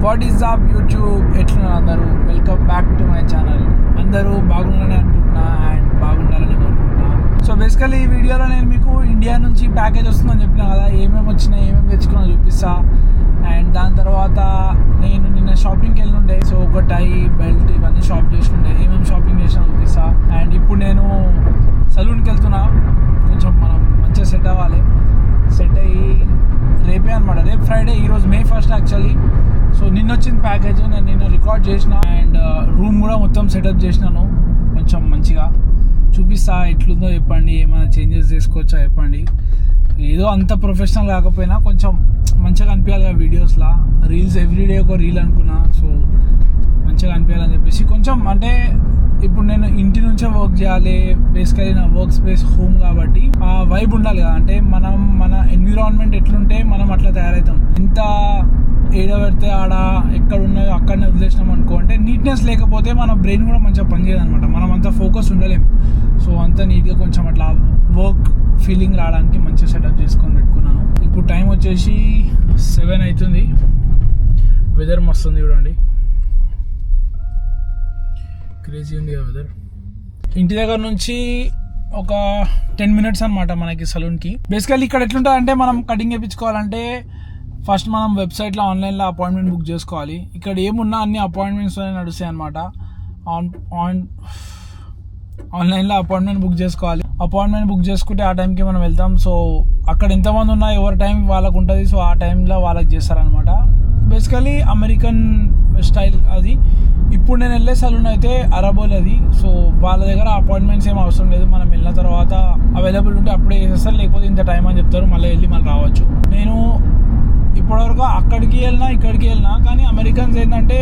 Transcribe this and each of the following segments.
What is up YouTube, ఎట్లున్నారు అందరూ? Welcome back to my channel. అందరూ బాగున్నారని అనుకుంటున్నా అండ్ బాగుండాలని కోరుకుంటున్నా. సో బేసికలీ ఈ వీడియోలో నేను మీకు ఇండియా నుంచి ప్యాకేజ్ వస్తుందని చెప్పినా కదా, ఏమేమి వచ్చినాయి, ఏమేమి తెచ్చుకున్నా చూపిస్తా. అండ్ దాని తర్వాత నేను నిన్న షాపింగ్కి వెళ్ళుండే, సో ఒక టై బెల్ట్ ఇవన్నీ షాప్ చేస్తుండే, ఏమేమి షాపింగ్ చేసినా చూపిస్తా. అండ్ ఇప్పుడు నేను సలూన్కి వెళ్తున్నా, కొంచెం మనం మంచిగా సెట్ అవ్వాలి. సెట్ అయ్యి రేపే అనమాట, రేపు ఫ్రైడే, ఈరోజు May 1st యాక్చువల్లీ. సో నిన్న వచ్చిన ప్యాకేజ్ నేను నిన్న రికార్డ్ చేసిన అండ్ రూమ్ కూడా మొత్తం సెటప్ చేసినాను. కొంచెం మంచిగా చూపిస్తా, ఎట్లుందో చెప్పండి, ఏమైనా చేంజెస్ చేసుకోవచ్చా చెప్పండి. ఏదో అంత ప్రొఫెషనల్ కాకపోయినా కొంచెం మంచిగా అనిపించాలి కదా వీడియోస్లా. రీల్స్ ఎవ్రీడే ఒక రీల్ అనుకున్నా, సో మంచిగా అనిపించాలని చెప్పేసి కొంచెం అంటే ఇప్పుడు నేను ఇంటి నుంచే వర్క్ చేయాలి. బేసికలీ నా వర్క్ స్పేస్ హోమ్ కాబట్టి ఆ వైబ్ ఉండాలి కదా. అంటే మన ఎన్విరాన్మెంట్ ఎట్లుంటే మనం అట్లా తయారవుతాం. ఇంత ఏడబెడితే ఆడ ఎక్కడ ఉన్నాయో అక్కడనే వదిలేసినాం అనుకో, అంటే నీట్నెస్ లేకపోతే మన బ్రెయిన్ కూడా మంచిగా పనిచేయదు అనమాట. మనం అంత ఫోకస్ ఉండలేం. సో అంత నీట్గా కొంచెం అట్లా వర్క్ ఫీలింగ్ రావడానికి మంచిగా సెటప్ చేసుకొని పెట్టుకున్నాను. ఇప్పుడు టైం వచ్చేసి 7 అవుతుంది. వెదర్ మస్తు ఉంది చూడండి, క్రేజీ ఉంది కదా వెదర్. ఇంటి దగ్గర నుంచి ఒక 10 minutes అనమాట మనకి సలూన్కి. బేసికల్లీ ఇక్కడ ఎట్లుంటుంది అంటే, మనం కటింగ్ చేయించుకోవాలంటే ఫస్ట్ మనం వెబ్సైట్లో ఆన్లైన్లో అపాయింట్మెంట్ బుక్ చేసుకోవాలి. ఇక్కడ ఏమున్నా అన్ని అపాయింట్మెంట్స్తోనే నడుస్తాయి అనమాట. ఆన్లైన్లో అపాయింట్మెంట్ బుక్ చేసుకోవాలి. అపాయింట్మెంట్ బుక్ చేసుకుంటే ఆ టైంకి మనం వెళ్తాం. సో అక్కడ ఎంతమంది ఉన్నా ఎవరి టైం వాళ్ళకు ఉంటుంది. సో ఆ టైంలో వాళ్ళకి చేస్తారనమాట. బేసికలీ అమెరికన్ స్టైల్ అది. ఇప్పుడు నేను వెళ్ళే సలూన్ అయితే అరబోల్ అది. సో వాళ్ళ దగ్గర అపాయింట్మెంట్స్ ఏం అవసరం లేదు. మనం వెళ్ళిన తర్వాత అవైలబుల్ ఉంటే అప్పుడే చేసేస్తారు, లేకపోతే ఇంత టైం అని చెప్తారు, మళ్ళీ వెళ్ళి మళ్ళీ రావచ్చు. నేను ఇప్పటివరకు అక్కడికి వెళ్ళినా ఇక్కడికి వెళ్ళినా, కానీ అమెరికన్స్ ఏంటంటే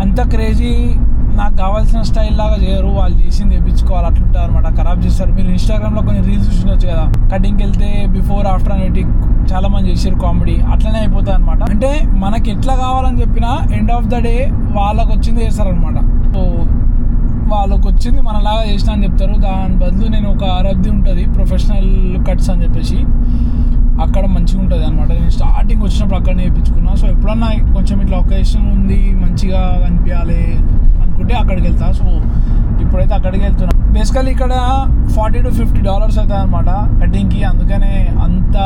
అంత క్రేజీ నాకు కావాల్సిన స్టైల్ లాగా చేయరు. వాళ్ళు చేసింది తెప్పించుకోవాలి అట్లుంటారు అనమాట. ఖరాబ్ చేస్తారు. మీరు ఇన్స్టాగ్రామ్లో కొన్ని రీల్స్ చూసినొచ్చు కదా, కటింగ్కి వెళ్తే బిఫోర్ ఆఫ్టర్ అనేటి చాలా మంది చేసారు కామెడీ. అట్లనే అయిపోతుంది అనమాట. అంటే మనకి ఎట్లా కావాలని చెప్పినా ఎండ్ ఆఫ్ ద డే వాళ్ళకు వచ్చింది చేస్తారనమాట. సో వాళ్ళకు వచ్చింది మనలాగా చేసినా అని చెప్తారు. దాని బదులు నేను ఒక అరబ్ది ఉంటుంది ప్రొఫెషనల్ కట్స్ అని చెప్పేసి, అక్కడ మంచిగా ఉంటుంది అనమాట. నేను స్టార్టింగ్ వచ్చినప్పుడు అక్కడనే వేయించుకున్నా. సో ఎప్పుడన్నా కొంచెం ఇట్లా ఒకేషన్ ఉంది మంచిగా అనిపించాలి అనుకుంటే అక్కడికి వెళ్తా. సో ఇప్పుడైతే అక్కడికి వెళ్తున్నా. బేసికలీ ఇక్కడ $40 to $50 అవుతుంది అనమాట కటింగ్కి. అందుకనే అంత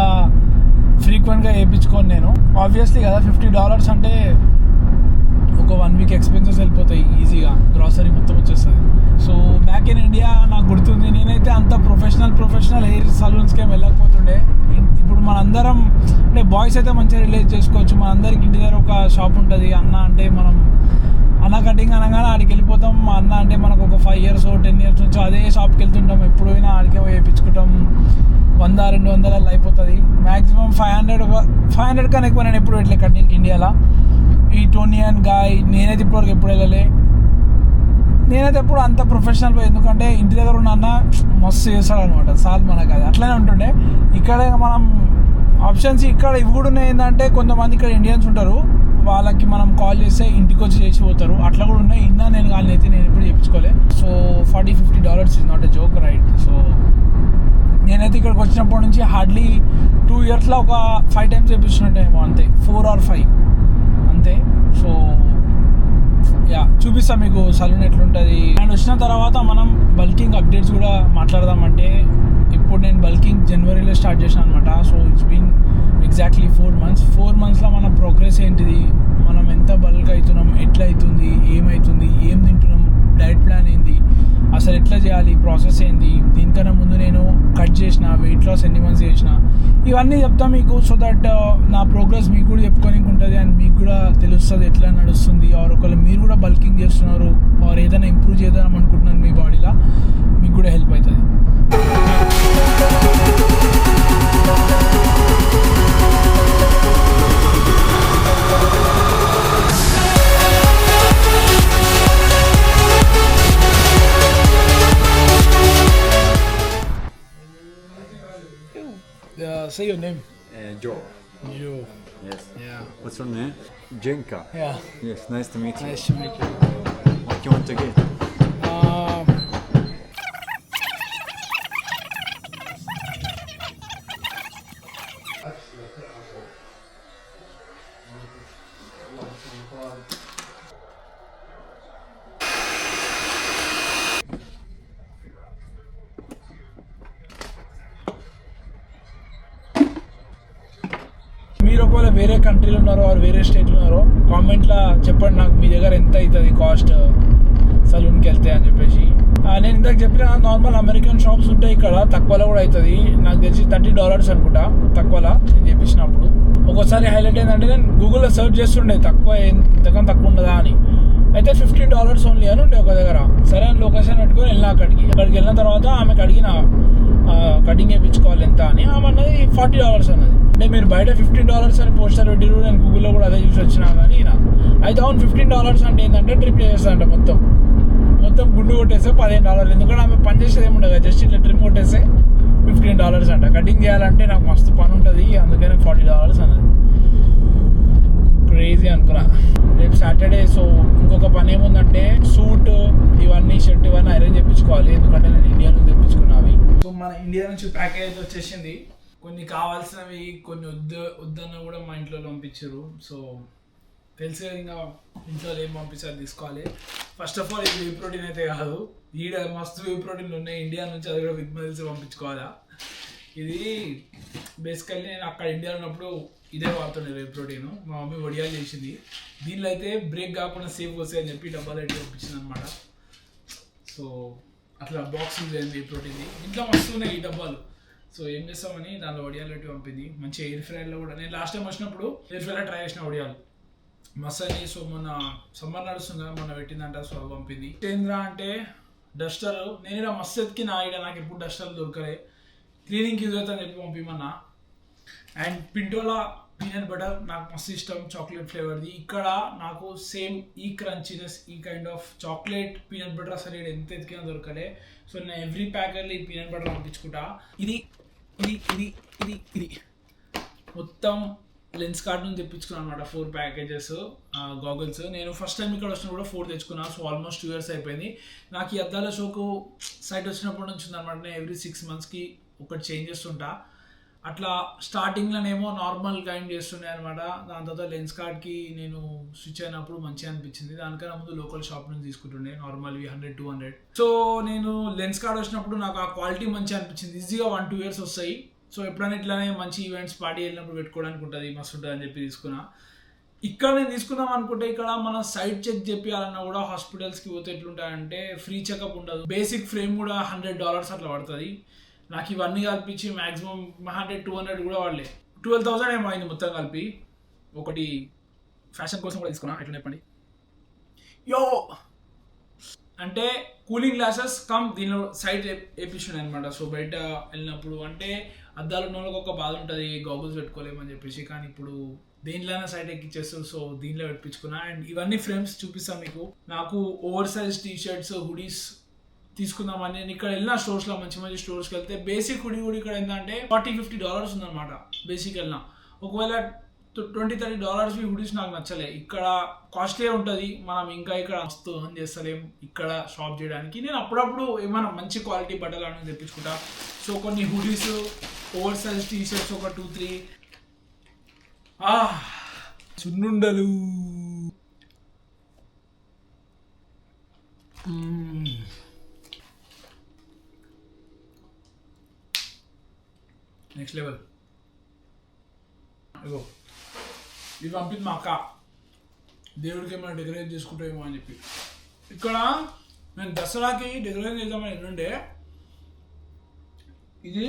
ఫ్రీక్వెంట్గా వేయించుకోను నేను. ఆబ్వియస్లీ కదా, $50 అంటే ఒక 1 week ఎక్స్పెన్సెస్ వెళ్ళిపోతాయి ఈజీగా. గ్రాసరీ మొత్తం వచ్చేస్తుంది. సో బ్యాక్ ఇన్ ఇండియా నాకు గుర్తుంది, నేనైతే అంత ప్రొఫెషనల్ హెయిర్ సలూన్స్కి ఏం వెళ్ళకపోతుండే. ఇప్పుడు మనందరం అంటే బాయ్స్ అయితే మంచిగా రిలేట్ చేసుకోవచ్చు. మనందరికి ఇంటి దగ్గర ఒక షాప్ ఉంటుంది. అన్న అంటే మనం అన్న కటింగ్ అనగానే ఆడికి వెళ్ళిపోతాం. అన్న అంటే మనకు ఒక 5 years 10 years నుంచి అదే షాప్కి వెళ్తుంటాం. ఎప్పుడైనా ఆడికే వేయించుకుంటాం. 100-200 అయిపోతుంది. మ్యాక్సిమం 500 కన్నా ఎక్కువ నేను ఎప్పుడు పెట్టలే కటింగ్ ఇండియాలో. ఈ టోనీ అండ్ గాయ్ నేనైతే ఇప్పటివరకు ఎప్పుడు వెళ్ళలే. నేనైతే ఎప్పుడు అంత ప్రొఫెషనల్ పోయి, ఎందుకంటే ఇంటి దగ్గర ఉన్న అన్న మస్తు చేస్తాడు అనమాట. సాల్ మనకు అది అట్లనే ఉంటుండే. ఇక్కడ మనం ఆప్షన్స్ ఇక్కడ ఇవి కూడా ఉన్నాయి. ఏంటంటే కొంతమంది ఇక్కడ ఇండియన్స్ ఉంటారు, వాళ్ళకి మనం కాల్ చేస్తే ఇంటికి వచ్చి చేసి పోతారు. అట్లా కూడా ఉన్నాయి. నేను వాళ్ళని అయితే నేను ఎప్పుడు చేయించుకోలే. So $40-50 is not a joke, right? So నేనైతే ఇక్కడికి వచ్చినప్పటి నుంచి హార్డ్లీ 2 yearsలో ఒక 5 times చేయించుకుంటామేమో, అంతే. 4 or 5 అంతే. సో యా, చూపిస్తాం మీకు సలూన్ ఎట్లుంటుంది. అండ్ వచ్చిన తర్వాత మనం బల్కింగ్ అప్డేట్స్ కూడా మాట్లాడదామంటే, ఇప్పుడు నేను బల్కింగ్ జనవరిలో స్టార్ట్ చేశాను అనమాట. So it's been exactly 4 months. 4 monthsలో మన ప్రోగ్రెస్ ఏంటిది, మనం ఎంత బల్క్ అవుతున్నాం, ఎట్లా అవుతుంది, ఏమవుతుంది, ఏం తింటున్నాం, డైట్ ప్లాన్ ఏంది, అసలు ఎట్లా చేయాలి, ప్రాసెస్ ఏంది. దీనికన్నా ముందు నేను కట్ చేసిన, వెయిట్ లాస్ ఎన్ని మంత్స్ చేసిన, ఇవన్నీ చెప్తాను మీకు. సో దట్ నా ప్రోగ్రెస్ మీకు కూడా చెప్పుకోనికి ఉంటుంది అండ్ మీకు కూడా తెలుస్తుంది ఎట్లా నడుస్తుంది. ఆర్ ఒకవేళ మీరు కూడా బల్కింగ్ చేస్తున్నారు ఆర్ ఏదైనా ఇంప్రూవ్ చేద్దాం అనుకుంటున్నారు మీ బాడీలో, మీకు కూడా హెల్ప్ అవుతుంది. Say your name. Joe. Joe. Yes. Yeah. What's your name? Jenka. Yeah. Yes, nice to meet you. Nice to meet you. What do you want to get? కంట్రీలో ఉన్నారో ఆర్ వేరే స్టేట్లో ఉన్నారో కామెంట్లో చెప్పండి నాకు మీ దగ్గర ఎంత అవుతుంది కాస్ట్ సలూన్కి వెళ్తే అని చెప్పేసి. నేను ఇందాక చెప్పిన నార్మల్ అమెరికన్ షాప్స్ ఉంటాయి ఇక్కడ, తక్కువలో కూడా అవుతుంది. నాకు తెలిసి $30 అనుకుంటా తక్కువలో నేను చెప్పించినప్పుడు. ఒక్కోసారి హైలైట్ ఏంటంటే నేను గూగుల్లో సెర్చ్ చేస్తుండే ఇంతకన్నా తక్కువ ఉండదా అని. అయితే $15 ఓన్లీ అని ఉండే ఒక దగ్గర. సరే అని లొకేషన్ పెట్టుకొని వెళ్ళిన అక్కడికి వెళ్ళిన తర్వాత ఆమెకు అడిగిన కటింగ్ వేయించుకోవాలి ఎంత అని. ఆమె అన్నది $40 అన్నది. అంటే మీరు బయట $15 అని పోస్టర్ పెట్టిరు, నేను గూగుల్లో కూడా అదే చూసి వచ్చినా కానీ అయితే అవును $15 అంటే ఏంటంటే ట్రిప్ చేస్తానంట మొత్తం గుండు కొట్టేస్తే $15. ఎందుకంటే ఆమె పని చేసేది ఏముండదు, జస్ట్ ఇట్లా ట్రిమ్ కొట్టేస్తే $15 అంట. కటింగ్ చేయాలంటే నాకు మస్తు పని ఉంటుంది, అందుకని $40 అన్నది. క్రేజీ అనుకున్నా. రేపు సాటర్డే, సో ఇంకొక పని ఏముందంటే సూట్ ఇవన్నీ షర్ట్ ఇవన్నీ అరేంజ్ చేయించుకోవాలి, ఎందుకంటే నేను ఇండియా నుంచి తెప్పించుకున్నావి. సో మన ఇండియా నుంచి ప్యాకేజ్ వచ్చేసింది. కొన్ని కావాల్సినవి కొన్ని వద్దన్న కూడా మా ఇంట్లో పంపించారు. సో తెలిసే ఇంకా ఇంట్లో ఏం పంపించారు తీసుకోవాలి. ఫస్ట్ ఆఫ్ ఆల్ ఇది వే ప్రోటీన్ అయితే కాదు, ఈడ మస్తు వే ప్రోటీన్లు ఉన్నాయి ఇండియా నుంచి, అది కూడా విత్ మిల్స్ పంపించుకోవాలా. ఇది బేసికల్లీ నేను అక్కడ ఇండియాలో ఉన్నప్పుడు ఇదే వాడుతుండే వే ప్రోటీన్. మా మమ్మీ వడియాలు చేసింది. దీనిలో అయితే బ్రేక్ కాకుండా సేఫ్ వస్తాయి అని చెప్పి డబ్బాలు అయితే పంపించింది అనమాట. సో అట్లా బాక్స్ వే ప్రోటీన్ది ఇంట్లో మస్తు ఉన్నాయి ఈ డబ్బాలు. సో ఏం చేస్తామని దానిలో వడియాలు పెట్టి పంపింది. మంచి ఎయిర్ ఫ్రైలో కూడా నేను లాస్ట్ టైం వచ్చినప్పుడు ఎయిర్ ఫ్రైలో ట్రై చేసిన వడియాలు మసాలి. సో మొన్న సమ్మర్ నడుస్తుంది కదా, మొన్న పెట్టిందంట, సో పంపింది. ఏంద్రా అంటే డస్టర్. నేను ఇలా మస్తు ఎత్తికి నాకు ఎప్పుడు డస్టర్లు దొరకలే, క్లీనింగ్కి యూజ్ అవుతుందని చెప్పి పంపిమన్నా. అండ్ పింటోలా పీనట్ బటర్ నాకు మస్తు ఇష్టం, చాక్లెట్ ఫ్లేవర్ది. ఇక్కడ నాకు సేమ్ ఈ క్రంచీనెస్, ఈ kind of chocolate peanut butter అసలు ఎంత ఎతికినా దొరకలే. సో నేను ఎవ్రీ ప్యాకెట్లో ఈ పీనట్ బటర్ పంపించుకుంటా. ఇది ఇది ఇది ఇది ఇది మొత్తం లెన్స్ కార్డ్ నుంచి తెప్పించుకున్నాను అనమాట. 4 ప్యాకేజెస్ గాగుల్స్. నేను ఫస్ట్ టైం ఇక్కడ వచ్చినప్పుడు కూడా 4 తెచ్చుకున్నాను. సో ఆల్మోస్ట్ 2 years అయిపోయింది. నాకు ఈ అద్దాల షోకు సైట్ వచ్చినప్పటి నుంచి ఉందన్నమాట. నేను ఎవ్రీ 6 monthsకి ఒకటి చేంజ్ చేస్తుంటా. అట్లా స్టార్టింగ్లోనేమో నార్మల్ కైండ్ చేస్తుండే అనమాట. దాని తర్వాత లెన్స్ కార్డ్కి నేను స్విచ్ అయినప్పుడు మంచిగా అనిపించింది. దానికన్నా ముందు లోకల్ షాప్ నుంచి తీసుకుంటుండే నార్మల్వి 100-200. సో నేను లెన్స్ కార్డ్ వచ్చినప్పుడు నాకు ఆ క్వాలిటీ మంచిగా అనిపించింది. ఈజీగా 1-2 years వస్తాయి. సో ఎప్పుడైనా ఇట్లానే మంచి ఈవెంట్స్ పార్టీ వెళ్ళినప్పుడు పెట్టుకోవడానికి ఉంటుంది, మస్తు ఉంటుంది అని చెప్పి తీసుకున్నా. ఇక్కడ నేను తీసుకుందాం అనుకుంటే ఇక్కడ మన సైట్ చెక్ చెప్పాలన్నా కూడా హాస్పిటల్స్కి పోతే ఎట్లుంటాయంటే ఫ్రీ చెకప్ ఉండదు. బేసిక్ ఫ్రేమ్ కూడా $100 అట్లా పడుతుంది. నాకు ఇవన్నీ కల్పించి మ్యాక్సిమం 100-200 కూడా వాడలే, 12,000 ఏమో అయింది మొత్తం కలిపి. ఒకటి ఫ్యాషన్ కోసం కూడా తీసుకున్నా. ఎట్లా చెప్పండి, యో అంటే కూలింగ్ గ్లాసెస్ కమ్ దీనిలో సైడ్ వేపించున్నాయి అనమాట. సో బయట వెళ్ళినప్పుడు అంటే అద్దాలు ఉన్న వాళ్ళకి ఒక బాధ ఉంటుంది, గాగుల్స్ పెట్టుకోలేమని చెప్పేసి. కానీ ఇప్పుడు దేనిలోనే సైడ్ ఎక్కిచ్చేస్తారు, సో దీనిలో పెట్టించుకున్నా. అండ్ ఇవన్నీ ఫ్రేమ్స్ చూపిస్తాను మీకు. నాకు ఓవర్ సైజ్ టీ-షర్ట్స్, హుడీస్ తీసుకుందామని నేను ఇక్కడ వెళ్ళిన స్టోర్స్లో, మంచి మంచి స్టోర్స్కి వెళ్తే బేసిక్ హుడీ కూడా ఇక్కడ ఏంటంటే $40-50 ఉందన్నమాట బేసిక్ వెళ్ళిన. ఒకవేళ $20-30 హుడీస్ నాకు నచ్చలే. ఇక్కడ కాస్ట్లీ ఉంటుంది, మనం ఇంకా ఇక్కడ మస్తు ఎర్న్ చేస్తలేం ఇక్కడ షాప్ చేయడానికి. నేను అప్పుడప్పుడు ఏమైనా మంచి క్వాలిటీ బట్టలు అనేది తెప్పించుకుంటా. సో కొన్ని హుడీస్, ఓవర్ సైజ్ టీ-షర్ట్స్ ఒక 2-3. సున్నుండలు నెక్స్ట్ లెవెల్. ఇగో ఇది పంపింది మా అక్క, దేవుడికి ఏమైనా డెకరేట్ చేసుకుంటామేమో అని చెప్పి. ఇక్కడ నేను దసరాకి డెకరేట్ చేద్దామని ఎట్లుండే, ఇది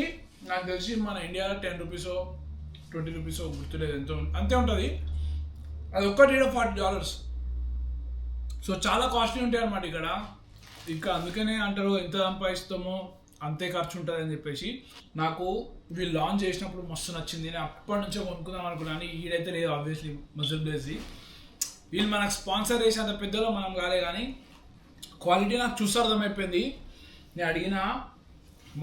నాకు తెలిసి మన ఇండియాలో $10-20 గుర్తులేదు, ఎంతో అంతే ఉంటుంది. అది ఒక్కటి $40. సో చాలా కాస్ట్లీ ఉంటాయి అన్నమాట ఇక్కడ. ఇంకా అందుకనే అంటారు ఎంత సంపాదిస్తామో అంతే ఖర్చు ఉంటుంది అని చెప్పేసి. నాకు వీళ్ళు లాంచ్ చేసినప్పుడు మస్తు నచ్చింది, నేను అప్పటి నుంచో కొనుక్కుందాం అనుకున్నాను. ఈడైతే లేదు ఆబ్వియస్లీ, మజిల్ బ్లేజ్ది. వీళ్ళు మనకు స్పాన్సర్ చేసి అంత పెద్దలో మనం కాలే, కానీ క్వాలిటీ నాకు చూసి అర్థమైపోయింది. నేను అడిగిన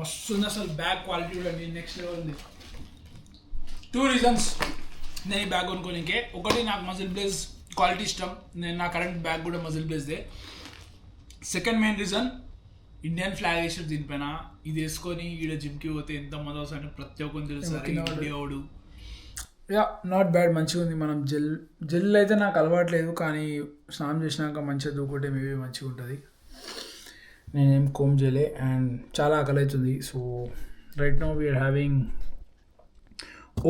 మస్తు ఉంది అసలు, బ్యాగ్ క్వాలిటీ కూడా నెక్స్ట్ లెవెల్ ఉంది. 2 reasons నేను ఈ బ్యాగ్ కొనుక్కోనికే. ఒకటి, నాకు మజిల్ బ్లేజ్ క్వాలిటీ ఇష్టం, నేను నా కరెంట్ బ్యాగ్ కూడా మజిల్ బ్లేజ్దే. Second main reason, Indian flag వేసారు దీనిపైన. ఇది వేసుకొని ఈడ జిమ్కి పోతే ఎంత మంది వస్తారంటే ప్రతి ఒక్కరు తెలుసు. యా, నాట్ బ్యాడ్, మంచిగా ఉంది. మనం జెల్ అయితే నాకు అలవాట్లేదు, కానీ స్నానం చేసినాక మంచిగా దూకుంటే మేబీ మంచిగా ఉంటుంది. నేనేం కోమ్ చేయలే అండ్ చాలా ఆకలి అవుతుంది. So right now we're having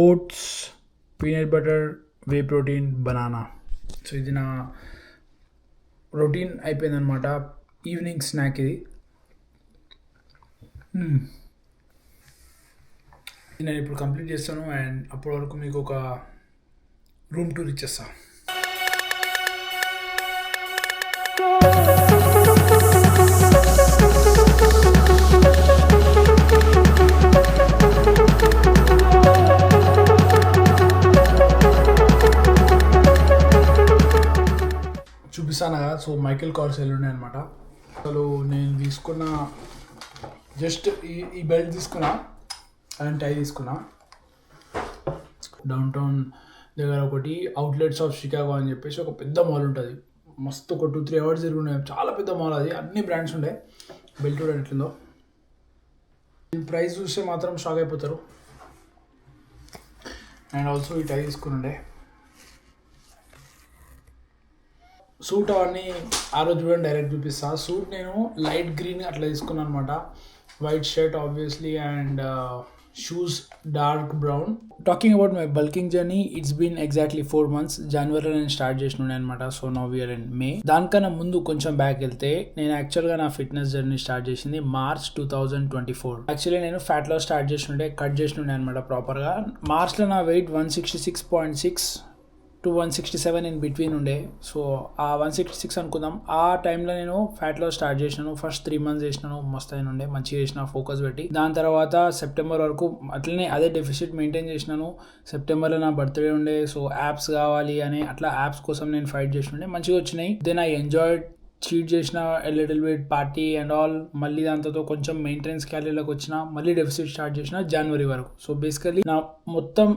oats, peanut butter whey protein banana. So ఇది నా రొటీన్ అయిపోయిందనమాట, ఈవినింగ్ స్నాక్ ఇది. నేను ఇప్పుడు కంప్లీట్ చేస్తాను అండ్ అప్పటి వరకు మీకు ఒక రూమ్ టూర్ ఇచ్చేస్తా. చూపిస్తాను కదా. సో మైకేల్ కార్స్ ఉన్నాయి అనమాట. అసలు నేను తీసుకున్న జస్ట్ ఈ బెల్ట్ తీసుకున్నా అండ్ టై తీసుకున్నా. డౌన్ టౌన్ దగ్గర ఒకటి అవుట్లెట్స్ ఆఫ్ షికాగో అని చెప్పేసి ఒక పెద్ద మాల్ ఉంటుంది. మస్తు ఒక 2-3 అవర్స్ తిరుగున్నాయి. చాలా పెద్ద మాల్ అది, అన్ని బ్రాండ్స్ ఉండే. బెల్ట్ కూడా ఎట్లుందో ప్రైస్ చూస్తే మాత్రం షాక్ అయిపోతారు. అండ్ ఆల్సో ఈ టై తీసుకుని ఉండే. సూట్ అవన్నీ ఆ రోజు చూడండి డైరెక్ట్ చూపిస్తా. సూట్ నేను లైట్ గ్రీన్ అట్లా తీసుకున్నాను అనమాట. White shirt obviously and shoes dark brown. Talking about my bulking journey, it's been exactly 4 months. జనవరిలో నేను స్టార్ట్ చేసినాను అనమాట. So now we are in May. దానికన్నా ముందు కొంచెం బ్యాక్ వెళ్తే నేను యాక్చువల్గా నా ఫిట్నెస్ జర్నీ స్టార్ట్ చేసింది March 2024. యాక్చువల్లీ నేను ఫ్యాట్ లాస్ స్టార్ట్ చేస్తుండే, కట్ చేస్తుండే అనమాట ప్రాపర్గా. మార్చ్లో నా వెయిట్ 166.6 to 167 ఇన్ బిట్వీన్ ఉండే. సో ఆ 166 అనుకుందాం. ఆ టైంలో నేను ఫ్యాట్లో స్టార్ట్ చేసినాను. ఫస్ట్ 3 months చేసినాను, మస్తు అయిన ఉండే, మంచిగా చేసిన, ఫోకస్ పెట్టి. దాని తర్వాత సెప్టెంబర్ వరకు అట్లనే అదే డెఫిసిట్ మెయింటైన్ చేసినాను. సెప్టెంబర్లో నా బర్త్డే ఉండే, సో యాప్స్ కావాలి అని అట్లా యాప్స్ కోసం నేను ఫైట్ చేస్తుండే, మంచిగా వచ్చినాయి. దెన్ ఐ ఎంజాయ్డ్, చీట్ చేసిన little bit, party and all. మళ్ళీ దాంతో కొంచెం మెయింటెనెన్స్ క్యాలరీలోకి వచ్చిన, మళ్ళీ డెఫిసిట్ స్టార్ట్ చేసిన జనవరి వరకు. సో బేసికలీ నా మొత్తం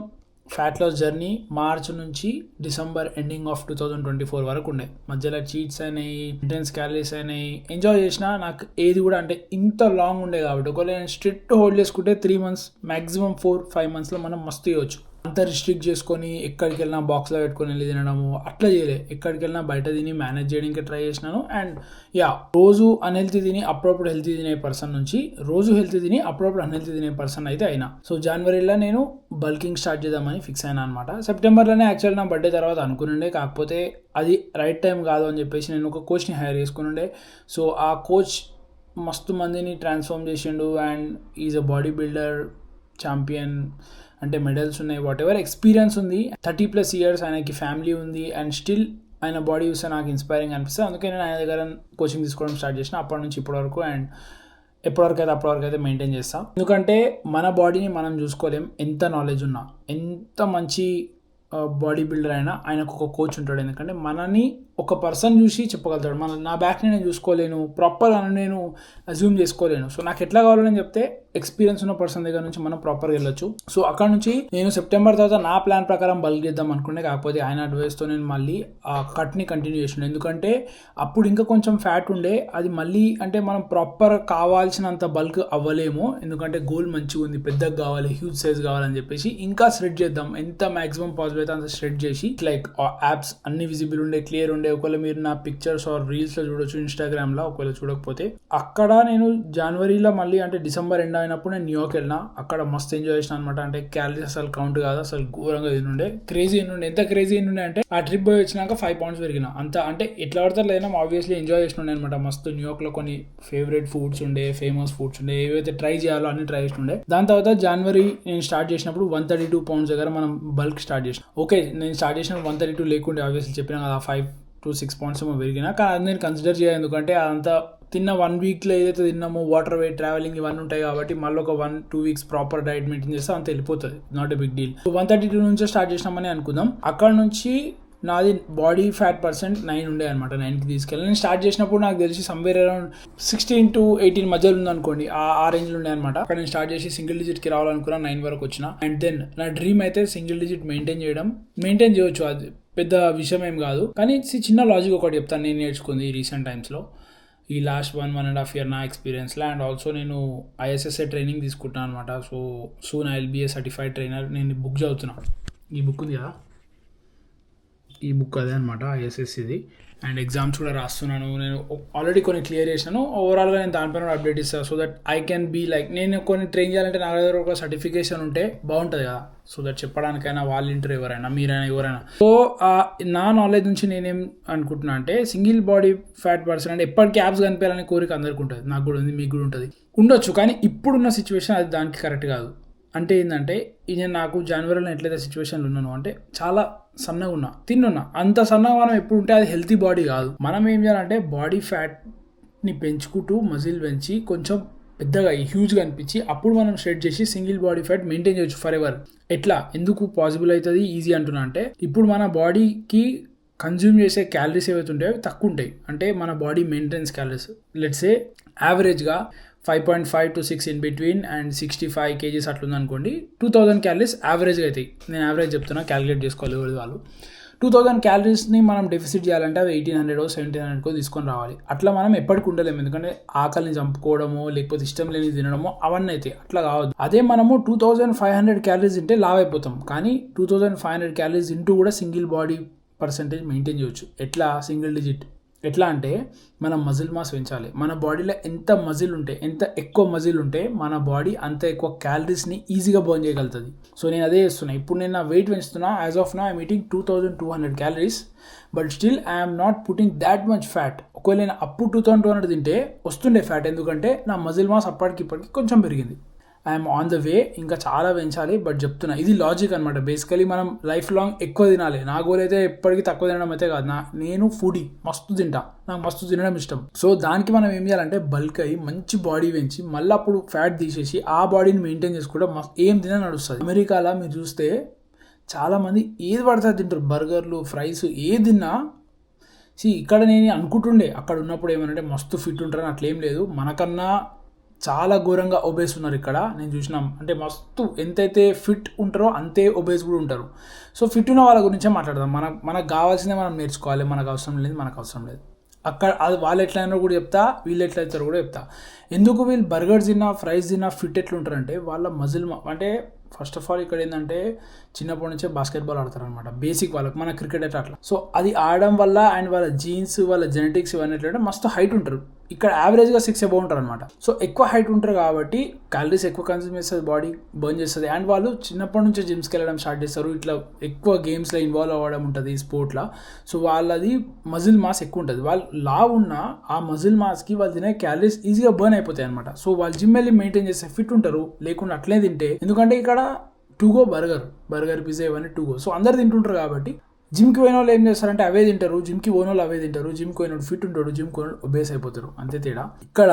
ఫ్యాట్ లాస్ జర్నీ మార్చ్ నుంచి డిసెంబర్ ఎండింగ్ ఆఫ్ 2024 వరకు ఉండే. మధ్యలో చీట్స్ అయినాయి, మెయింటెనెన్స్ క్యాలరీస్ అయినాయి, ఎంజాయ్ చేసిన. నాకు ఏది కూడా అంటే ఇంత లాంగ్ ఉండే కాబట్టి ఒకవేళ నేను స్ట్రిక్ట్ హోల్డ్ చేసుకుంటే 3 months మ్యాక్సిమం 4-5 monthsలో మనం మస్తు ఇవ్వచ్చు. అంత రిస్ట్రిక్ట్ చేసుకొని ఎక్కడికి వెళ్ళినా బాక్స్లో పెట్టుకొని వెళ్ళి తినడము అట్లా చేయలే. ఎక్కడికి వెళ్ళినా బయట తిని మేనేజ్ చేయడానికి ట్రై చేసినాను. అండ్ రోజు అన్హెల్తీ తిని అప్పుడప్పుడు హెల్తీ తినే పర్సన్ నుంచి రోజు హెల్తీ తిని అప్పుడప్పుడు అన్హెల్తీ తినే పర్సన్ అయితే అయినా. సో జనవరిలో నేను బల్కింగ్ స్టార్ట్ చేద్దామని ఫిక్స్ అయినా అనమాట. సెప్టెంబర్లోనే యాక్చువల్ నా బర్త్డే తర్వాత అనుకునుండే, కాకపోతే అది రైట్ టైం కాదు అని చెప్పేసి నేను ఒక కోచ్ని హైర్ చేసుకుని ఉండే. సో ఆ కోచ్ మస్తు మందిని ట్రాన్స్ఫార్మ్ చేసిండు and is a body builder champion. అంటే మెడల్స్ ఉన్నాయి, వాట్ ఎవర్ ఎక్స్పీరియన్స్ ఉంది. 30+ years ఆయనకి ఫ్యామిలీ ఉంది అండ్ స్టిల్ ఆయన బాడీ చూస్తే నాకు ఇన్స్పైరింగ్ అనిపిస్తుంది. అందుకే నేను ఆయన దగ్గర కోచింగ్ తీసుకోవడం స్టార్ట్ చేసిన అప్పటి నుంచి ఇప్పటి వరకు. అండ్ అప్పటివరకు అయితే మెయింటైన్ చేస్తాం. ఎందుకంటే మన బాడీని మనం చూసుకోలేం, ఎంత నాలెడ్జ్ ఉన్నా, ఎంత మంచి బాడీ బిల్డర్ అయినా ఆయనకు ఒక కోచ్ ఉంటాడు. ఎందుకంటే మనని ఒక పర్సన్ చూసి చెప్పగలుగుతాడు. నా బ్యాక్ని నేను చూసుకోలేను, ప్రాపర్గా నేను అజ్యూమ్ చేసుకోలేను. సో నాకు ఎట్లా కావాలని చెప్తే ఎక్స్పీరియన్స్ ఉన్న పర్సన్ దగ్గర నుంచి మనం ప్రాపర్గా వెళ్ళొచ్చు. సో అక్కడ నుంచి నేను సెప్టెంబర్ తర్వాత నా ప్లాన్ ప్రకారం బల్క్ చేద్దాం అనుకునే, కాకపోతే ఆయన అడ్వైస్తో నేను మళ్ళీ ఆ కట్ని కంటిన్యూ చేసిన. ఎందుకంటే అప్పుడు ఇంకా కొంచెం ఫ్యాట్ ఉండే, అది మళ్ళీ అంటే మనం ప్రాపర్ కావాల్సినంత బల్క్ అవ్వలేము. ఎందుకంటే గోల్ మంచిగా ఉంది, పెద్దగా కావాలి, హ్యూజ్ సైజ్ కావాలని చెప్పేసి ఇంకా స్ట్రెడ్ చేద్దాం, ఎంత మాక్సిమం పాసిబుల్ అయితే అంత స్ట్రెడ్ చేసి లైక్ యాప్స్ అన్ని విజిబుల్ ఉండే, క్లియర్ ఉండే. ఒకవేళ మీరు నా పిక్చర్స్ ఆర్ రీల్స్లో చూడొచ్చు ఇన్స్టాగ్రామ్లో, ఒకవేళ చూడకపోతే. అక్కడ నేను జనవరిలో మళ్ళీ అంటే డిసెంబర్ ఎండ్ అయినప్పుడు నేను న్యూయార్క్ వెళ్ళినా. అక్కడ మస్తు ఎంజాయ్ చేసిన అనమాట. అంటే క్యాలరీస్ అసలు కౌంట్ కాదు, అసలు ఘోరంగా తినుండే, క్రేజీ తినుండే. ఎంత క్రేజీ తినుండే అంటే ఆ ట్రిప్ పోయి వచ్చినాక 5 pounds పెరిగిన. అంత అంటే ఎట్లా పడతారు లేదా ఆబ్వియస్లీ ఎంజాయ్ చేస్తుండే అనమాట. మస్తు న్యూయార్క్లో కొన్ని ఫేవరెట్ ఫుడ్స్ ఉండే, ఫేమస్ ఫుడ్స్ ఉండే, ఏవైతే ట్రై చేయాలో అన్ని ట్రై చేస్తుండే. దాని తర్వాత జనవరి నేను స్టార్ట్ చేసినప్పుడు 132 pounds దగ్గర మనం బల్క్ స్టార్ట్ చేసినాం. ఓకే నేను స్టార్ట్ చేసిన 132 లేకుండే, ఆబ్వియస్లీ చెప్పినా కదా 5 to 6 pounds ఏమో పెరిగినా. కానీ అది నేను కన్సిడర్ చేయాలి, ఎందుకంటే అదంతా తిన్న 1 weekలో ఏదైతే తిన్నామో వాటర్ వెయిట్, ట్రావెలింగ్ ఇవన్నీ ఉంటాయి కాబట్టి మళ్ళీ ఒక 1-2 weeks ప్రాపర్ డైట్ మెయింటైన్ చేస్తే అంత వెళ్ళిపోతుంది, నాట్ ఎ బిగ్ డీల్. 132 నుంచే స్టార్ట్ చేసినామని అనుకుందాం. అక్కడ నుంచి నాది బాడీ ఫ్యాట్ % 9 ఉండే అనమాట. 9కి తీసుకెళ్ళి నేను స్టార్ట్ చేసినప్పుడు నాకు తెలిసి సమ్వేర్ అరౌండ్ 16 to 18 మధ్యలో ఉందనుకోండి, ఆ రేంజ్లో ఉండే అనమాట. అక్కడ నేను స్టార్ట్ చేసి సింగిల్ డిజిట్కి రావాలనుకున్నా, 9 వరకు వచ్చిన. అండ్ దెన్ నా డ్రీమ్ అయితే సింగిల్ డిజిట్ మెయింటైన్ చేయవచ్చు. అది పెద్ద విషయం ఏం కాదు, కానీ చిన్న లాజిక్ ఒకటి చెప్తాను నేను నేర్చుకుంది రీసెంట్ టైమ్స్లో, ఈ లాస్ట్ 1.5 year నా ఎక్స్పీరియన్స్లో. అండ్ ఆల్సో నేను ISSA ట్రైనింగ్ తీసుకుంటున్నాను అనమాట. So soon ILBA certified trainer. నేను బుక్ చదువుతున్నాను, ఈ బుక్ ఉంది కదా, ఈ బుక్ అదే అనమాట ఐఎస్ఎస్సిది. అండ్ ఎగ్జామ్స్ కూడా రాస్తున్నాను. నేను ఆల్రెడీ కొన్ని క్లియర్ చేశాను. ఓవరాల్గా నేను దానిపైన అప్డేట్ ఇస్తాను. So that I can be like, నేను కొన్ని ట్రైన్ చేయాలంటే నా దగ్గర ఒక సర్టిఫికేషన్ ఉంటే బాగుంటుంది కదా. సో దట్ చెప్పడానికైనా వాళ్ళు ఇంటర్ ఎవరైనా మీరైనా ఎవరైనా. సో నా నాలెడ్జ్ నుంచి నేనేం అనుకుంటున్నా అంటే, సింగిల్ బాడీ ఫ్యాట్ పర్సన్ అంటే ఎప్పటికీ యాప్స్ కనిపించాలనే కోరిక అందరికీ ఉంటుంది. నాకు కూడా ఉంది, మీకు కూడా ఉంటుంది, ఉండొచ్చు. కానీ ఇప్పుడున్న సిచ్యువేషన్ అది దానికి కరెక్ట్ కాదు. అంటే ఏంటంటే, నేను నాకు జనవరిలో ఎట్లయితే సిచ్యువేషన్లో ఉన్నాను అంటే చాలా సన్నగా ఉన్నా, తిన్నున్నా. అంత సన్నగా మనం ఎప్పుడు ఉంటే అది హెల్తీ బాడీ కాదు. మనం ఏం చేయాలంటే బాడీ ఫ్యాట్ని పెంచుకుంటూ మజిల్ పెంచి కొంచెం పెద్దగా హ్యూజ్గా అనిపించి అప్పుడు మనం స్ట్రెచ్ చేసి సింగిల్ బాడీ ఫ్యాట్ మెయింటైన్ చేయొచ్చు ఫర్ ఎవర్. ఎట్లా, ఎందుకు పాసిబుల్ అవుతుంది, ఈజీ అంటున్నా అంటే, ఇప్పుడు మన బాడీకి కన్జ్యూమ్ చేసే క్యాలరీస్ ఏవైతే ఉంటాయో అవి తక్కువ ఉంటాయి. అంటే మన బాడీ మెయింటెనెన్స్ క్యాలరీస్ లెట్స్ ఏ యావరేజ్గా 5.5 to 6 in between and 65 kgs అట్లుంది అనుకోండి. 2000 క్యాలరీస్ యావరేజ్గా అవుతాయి. నేను యావరేజ్ చెప్తున్నా, క్యాలిక్యులేట్ చేసుకోవాలి వాళ్ళు. 2000 క్యాలరీస్ని మనం డెఫిసిట్ చేయాలంటే అవి 1800 1700 తీసుకొని రావాలి. అట్లా మనం ఎప్పటికి ఉండలేము, ఎందుకంటే ఆకలిని చంపుకోవడమో లేకపోతే ఇష్టం లేని తినడమో అవన్నీ అయితే అట్లా కావద్దు. అదే మనము 2500 క్యాలరీస్ తింటే లావ్ అయిపోతాం. కానీ 2500 క్యాలరీస్ తింటూ కూడా సింగిల్ బాడీ పర్సంటేజ్ మెయింటైన్ చేయొచ్చు. ఎట్లా, సింగిల్ డిజిట్. ఎట్లా అంటే మనం మజిల్ మాస్ పెంచాలి. మన బాడీలో ఎంత మజిల్ ఉంటే, ఎంత ఎక్కువ మజిల్ ఉంటే మన బాడీ అంత ఎక్కువ క్యాలరీస్ని ఈజీగా బర్న్ చేయగలుగుతుంది. సో నేను అదే చేస్తున్నా. ఇప్పుడు నేను నా వెయిట్ పెంచుతున్నా. As of now I'm eating 2200 calories, but still I'm not putting that much fat. ఒకవేళ నేను అప్పుడు 2200 తింటే వస్తుండే ఫ్యాట్, ఎందుకంటే నా మజిల్ మాస్ అప్పటికి ఇప్పటికి కొంచెం పెరిగింది. ఐఎమ్ ఆన్ ద వే, ఇంకా చాలా పెంచాలి. బట్ చెప్తున్నా, ఇది లాజిక్ అనమాట. బేసికలీ మనం లైఫ్ లాంగ్ ఎక్కువ తినాలి. నా గోల్ అయితే ఎప్పటికీ తక్కువ తినడం అయితే కాదు. నేను ఫుడీ, మస్తు తింటా, నాకు మస్తు తినడం ఇష్టం. సో దానికి మనం ఏం చేయాలంటే బల్క్ అయ్యి మంచి బాడీ పెంచి మళ్ళీ అప్పుడు ఫ్యాట్ తీసేసి ఆ బాడీని మెయింటైన్ చేసుకుంటే ఏం తినా నడుస్తుంది. అమెరికాలో మీరు చూస్తే చాలామంది ఏది పడితే తింటారు, బర్గర్లు, ఫ్రైస్, ఏది తిన్నా. ఇక్కడ నేను అనుకుంటుండే అక్కడ ఉన్నప్పుడు ఏమనంటే మస్తు ఫిట్ ఉంటారని. అట్లేం లేదు, మనకన్నా చాలా ఘోరంగా ఒబేస్ ఉన్నారు ఇక్కడ. నేను చూసినాం అంటే మస్తు ఎంతైతే ఫిట్ ఉంటారో అంతే ఒబేస్ కూడా ఉంటారు. సో ఫిట్ ఉన్న వాళ్ళ గురించే మాట్లాడదాం. మనకు కావాల్సిందే మనం నేర్చుకోవాలి. మనకు అవసరం లేదు. అక్కడ అది వాళ్ళు ఎట్లయినా కూడా చెప్తా, వీళ్ళు ఎట్లయితారో కూడా చెప్తా. ఎందుకు వీళ్ళు బర్గర్స్ తిన్నా, ఫ్రైస్ తిన్నా ఫిట్ ఎట్లుంటారంటే వాళ్ళ మజిల్ అంటే ఫస్ట్ ఆఫ్ ఆల్ ఇక్కడ ఏంటంటే చిన్నప్పటి నుంచే బాస్కెట్బాల్ ఆడతారు అనమాట. బేసిక్ వాళ్ళకి, మన క్రికెట్ అయితే అట్లా. సో అది ఆడడం వల్ల అండ్ వాళ్ళ జీన్స్, వాళ్ళ జెనెటిక్స్ ఇవన్నీ ఎట్లంటే మస్తు హైట్ ఉంటారు. ఇక్కడ యావరేజ్గా 6 above ఉంటారు అనమాట. సో ఎక్కువ హైట్ ఉంటారు కాబట్టి క్యాలరీస్ ఎక్కువ కన్స్యూమ్ చేస్తుంది, బాడీ బర్న్ చేస్తుంది. అండ్ వాళ్ళు చిన్నప్పటి నుంచే జిమ్స్కి వెళ్ళడం స్టార్ట్ చేస్తారు. ఇట్లా ఎక్కువ గేమ్స్లో ఇన్వాల్వ్ అవ్వడం ఉంటుంది, స్పోర్ట్లో. సో వాళ్ళది మజిల్ మాస్ ఎక్కువ ఉంటుంది. వాళ్ళు లావ్ ఉన్న ఆ మజిల్ మాస్కి వాళ్ళు తినే క్యాలరీస్ ఈజీగా బర్న్ అయిపోతాయి అనమాట. సో వాళ్ళు జిమ్ వెళ్ళి మెయింటైన్ చేస్తే ఫిట్ ఉంటారు. లేకుండా అట్లే తింటే, ఎందుకంటే ఇక్కడ టు గో బర్గర్ పిజ్జా ఇవన్నీ టు గో. సో అందరు తింటుంటారు కాబట్టి జిమ్కి పోయిన వాళ్ళు ఏం చేస్తారంటే అవే తింటారు, జిమ్కి పోయిన వాళ్ళు అవే తింటారు. జిమ్కి పోయిన ఫిట్ ఉంటాడు, జిమ్కి పోయిన ఒబేస్ అయిపోతారు, అంతే తేడా. ఇక్కడ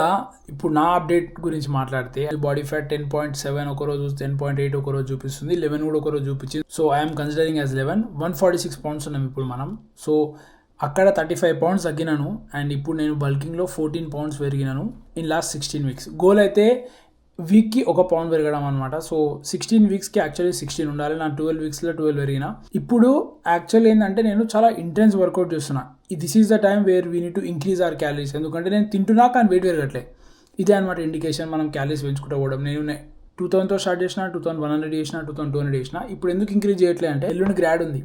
ఇప్పుడు నా అప్డేట్ గురించి మాట్లాడితే బాడీ ఫ్యాట్ 10.7 ఒక రోజు, 10.8 ఒక రోజు చూపిస్తుంది, 11 కూడా ఒక రోజు చూపించింది. So I'm considering as 11. 146 pounds ఉన్నాం ఇప్పుడు మనం. సో అక్కడ 35 pounds తగ్గినాను. అండ్ ఇప్పుడు నేను బల్కింగ్లో 14 pounds పెరిగినాను ఇన్ లాస్ట్ 16 weeks. గోల్ అయితే వీక్కి 1 pound పెరగడం అనమాట. సో 16 weeksకి యాక్చువల్లీ 16 ఉండాలి. నా 12 weeksలో 12 పెరిగిన. ఇప్పుడు యాక్చువల్లీ ఏంటంటే నేను చాలా ఇంటెన్స్ వర్కౌట్ చేస్తున్నా. This is the time where we need to increase hour calories. ఎందుకంటే నేను తింటున్నా కానీ వెయిట్ పెరగట్లే. ఇదే అనమాట ఇండికేషన్ మనం క్యాలరీస్ పెంచుకుంటూ పోవడం. నేను 2000తో స్టార్ట్ చేసిన, 2100 చేసిన, 2200 చేసిన. ఇప్పుడు ఎందుకు ఇంక్రీజ్ చేయట్లే అంటే ఎల్లుండి గ్రాడ్ ఉంది.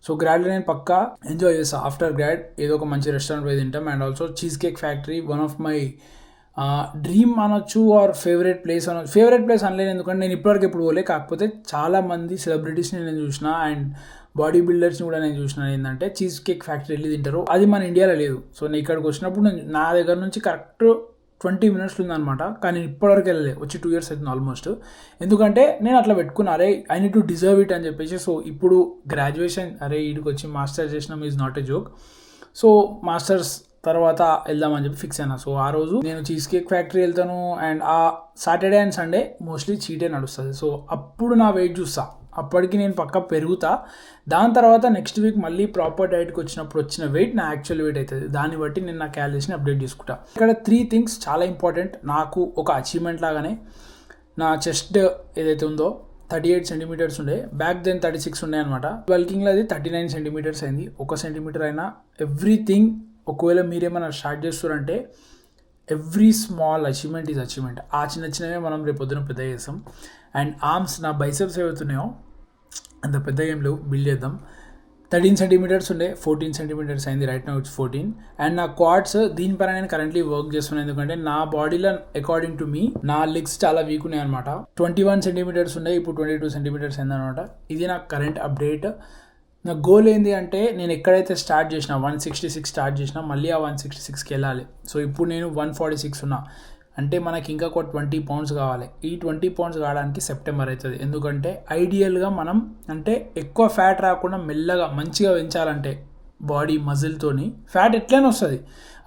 సో గ్రాడ్లో నేను పక్కా ఎంజాయ్ చేస్తాను. ఆఫ్టర్ గ్రాడ్ ఏదో ఒక మంచి రెస్టారెంట్ పోయి తింటాం. And also cheese cake factory one of my dream అనొచ్చు, ఆర్ ఫేవరెట్ ప్లేస్ అనొచ్చు. ఫేవరెట్ ప్లేస్ అనలేను, ఎందుకంటే నేను ఇప్పటివరకు ఎప్పుడు పోలే. కాకపోతే చాలామంది సెలబ్రిటీస్ని నేను చూసిన అండ్ బాడీ బిల్డర్స్ని కూడా నేను చూసిన ఏంటంటే చీజ్ కేక్ ఫ్యాక్టరీ వెళ్ళి తింటారు. అది మన ఇండియాలో లేదు. సో నేను ఇక్కడికి వచ్చినప్పుడు నా దగ్గర నుంచి కరెక్ట్ 20 minutes ఉందన్నమాట. కానీ నేను ఇప్పటివరకు వెళ్ళలే, వచ్చి 2 years అవుతుంది ఆల్మోస్ట్. ఎందుకంటే నేను అట్లా పెట్టుకున్నా, అరే I need to deserve it అని చెప్పేసి. సో ఇప్పుడు గ్రాడ్యుయేషన్, అరే వీడికి వచ్చి మాస్టర్స్ చేసినాం, is not a joke. So masters తర్వాత వెళ్దామని చెప్పి ఫిక్స్ అయినా. సో ఆ రోజు నేను చీజ్ కేక్ ఫ్యాక్టరీ వెళ్తాను. అండ్ ఆ సాటర్డే అండ్ సండే మోస్ట్లీ చీటే నడుస్తుంది. సో అప్పుడు నా వెయిట్ చూస్తా, అప్పటికి నేను పక్కా పెరుగుతా. దాని తర్వాత నెక్స్ట్ వీక్ మళ్ళీ ప్రాపర్ డైట్కి వచ్చినప్పుడు వచ్చిన వెయిట్ నా యాక్చువల్ వెయిట్ అవుతుంది. దాన్ని బట్టి నేను నా క్యాలరీస్ని అప్డేట్ చేసుకుంటా. ఇక్కడ 3 things చాలా ఇంపార్టెంట్ నాకు ఒక అచీవ్మెంట్ లాగానే. నా చెస్ట్ ఏదైతే ఉందో 38 centimeters ఉండే, బ్యాక్ దెన్ 36 ఉండే అనమాట. బల్కింగ్లో అది 39 centimeters అయింది. 1 centimeter అయినా ఎవ్రీథింగ్. ఒకవేళ మీరేమైనా స్టార్ట్ చేస్తారంటే every small achievement is achievement. ఆ చిన్నవే మనం రేపు పొద్దున పెద్ద చేస్తాం. అండ్ ఆర్మ్స్, నా బైసెప్స్ ఏవైతున్నాయో అంత పెద్ద ఏం లేవు, బిల్డ్ చేద్దాం. 13 సెంటీమీటర్స్ ఉండే 14 సెంటీమీటర్స్ అయింది. Right now it's 14. అండ్ నా క్వాడ్స్ దీనిపైన నేను కరెంట్లీ వర్క్ చేస్తున్నాను, ఎందుకంటే నా బాడీలో అకార్డింగ్ టు మీ నా లెగ్స్ చాలా వీక్ ఉన్నాయి అనమాట. 21 సెంటీమీటర్స్ ఉండే, ఇప్పుడు 22 సెంటీమీటర్స్ అయింది అనమాట. ఇది నా కరెంట్ అప్డేట్. నా గోల్ ఏంటి అంటే నేను ఎక్కడైతే స్టార్ట్ చేసిన 166 స్టార్ట్ చేసినా మళ్ళీ ఆ 166కి వెళ్ళాలి. సో ఇప్పుడు నేను 146 ఉన్నా, అంటే మనకి ఇంకా ఒక 20 pounds కావాలి. ఈ 20 pounds కావడానికి సెప్టెంబర్ అవుతుంది. ఎందుకంటే ఐడియల్గా మనం అంటే ఎక్కువ ఫ్యాట్ రాకుండా మెల్లగా మంచిగా పెంచాలంటే బాడీ మజిల్తోని ఫ్యాట్ ఎట్లయినా వస్తుంది,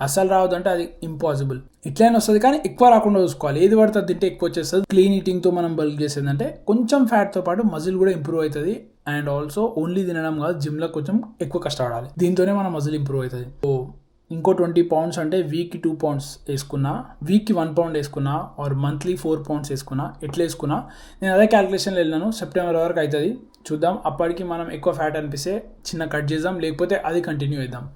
అస్సలు రావద్దంటే అది ఇంపాసిబుల్. ఎట్లయినా వస్తుంది కానీ ఎక్కువ రాకుండా చూసుకోవాలి. ఏది పడితే తింటే ఎక్కువ వచ్చేస్తుంది. క్లీన్ ఈటింగ్తో మనం బల్క్ చేసేదంటే కొంచెం ఫ్యాట్తో పాటు మజిల్ కూడా ఇంప్రూవ్ అవుతుంది. అండ్ ఆల్సో ఓన్లీ తినడం కాదు, జిమ్లో కొంచెం ఎక్కువ కష్టపడాలి, దీంతోనే మన మజిల్ ఇంప్రూవ్ అవుతుంది. సో ఇంకో 20 pounds అంటే వీక్కి 2 pounds వేసుకున్నా, వీక్కి 1 pound వేసుకున్నా, ఆర్ మంత్లీ 4 pounds వేసుకున్నా, ఎట్లా వేసుకున్నా నేను అదే క్యాలిక్యులేషన్లో వెళ్ళినాను. సెప్టెంబర్ వరకు అవుతుంది, చూద్దాం. అప్పటికి మనం ఎక్కువ ఫ్యాట్ అనిపిస్తే చిన్న కట్ చేద్దాం, లేకపోతే అది కంటిన్యూ చేద్దాం.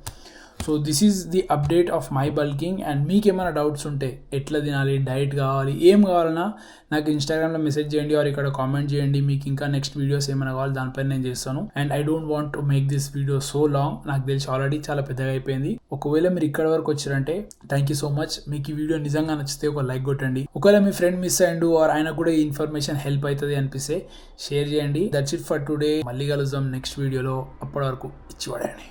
So this is the update of my bulking. And మీకు ఏమైనా డౌట్స్ ఉంటే ఎట్లా తినాలి, డైట్ కావాలి, ఏం కావాలన్నా నాకు ఇన్స్టాగ్రామ్లో మెసేజ్ చేయండి, ఆర్ ఇక్కడ కామెంట్ చేయండి. మీకు ఇంకా నెక్స్ట్ వీడియోస్ ఏమైనా కావాలి దానిపైన నేను చేస్తాను. And I don't want to make this video so long, నాకు తెలిసి ఆల్రెడీ చాలా పెద్దగా అయిపోయింది. ఒకవేళ మీరు ఇక్కడ వరకు వచ్చారంటే థ్యాంక్ యూ సో మచ్. మీకు ఈ వీడియో నిజంగా నచ్చితే ఒక లైక్ కొట్టండి. ఒకవేళ మీ ఫ్రెండ్ మిస్ అయ్యిండు ఆర్ ఆయన కూడా ఈ ఇన్ఫర్మేషన్ హెల్ప్ అవుతుంది అనిపిస్తే షేర్ చేయండి. That's it for today. మళ్ళీ కలుద్దాం నెక్స్ట్ వీడియోలో. అప్పటి వరకు ఇచ్చి పడండి.